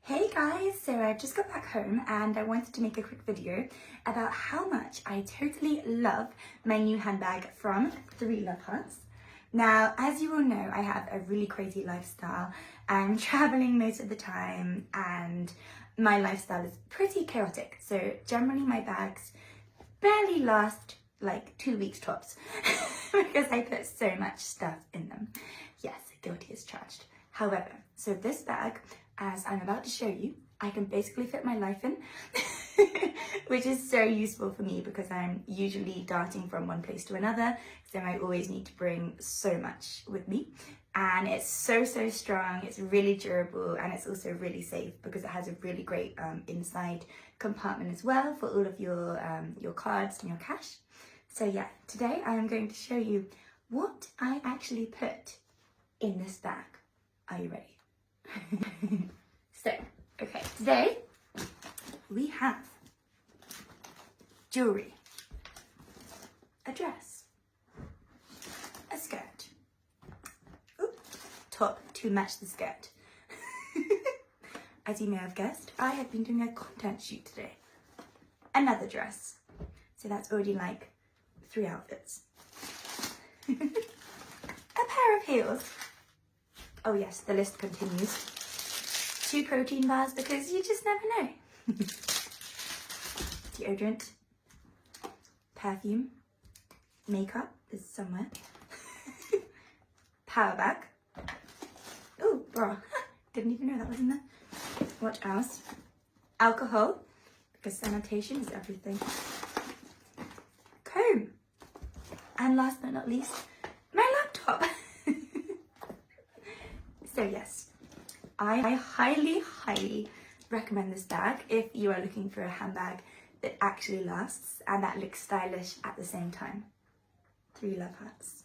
Hey guys, so I just got back home and I wanted to make a quick video about how much I totally love my new handbag from Love Hearts. Now, as you all know, I have a really crazy lifestyle. I'm traveling most of the time and my lifestyle is pretty chaotic. So generally my bags barely last like 2 weeks tops because I put so much stuff in them. Yes, guilty as charged. However, so this bag, as I'm about to show you, I can basically fit my life in, which is so useful for me because I'm usually darting from one place to another, so I always need to bring so much with me. And it's so strong, it's really durable, and it's also really safe because it has a really great inside compartment as well for all of your cards and your cash. So yeah, today I am going to show you what I actually put in this bag. Are you ready? So, okay, today we have jewelry, a dress, a skirt, top to match the skirt. As you may have guessed, I have been doing a content shoot today. Another dress. So that's already like 3 outfits. A pair of heels. Oh yes, the list continues. 2 protein bars because you just never know. Deodorant, perfume, makeup is somewhere. Power bag. Oh, bra. Didn't even know that was in there. What else? Alcohol, because sanitation is everything. Comb. And last but not least, my laptop. So yes, I highly recommend this bag if you are looking for a handbag that actually lasts and that looks stylish at the same time. Love Hearts.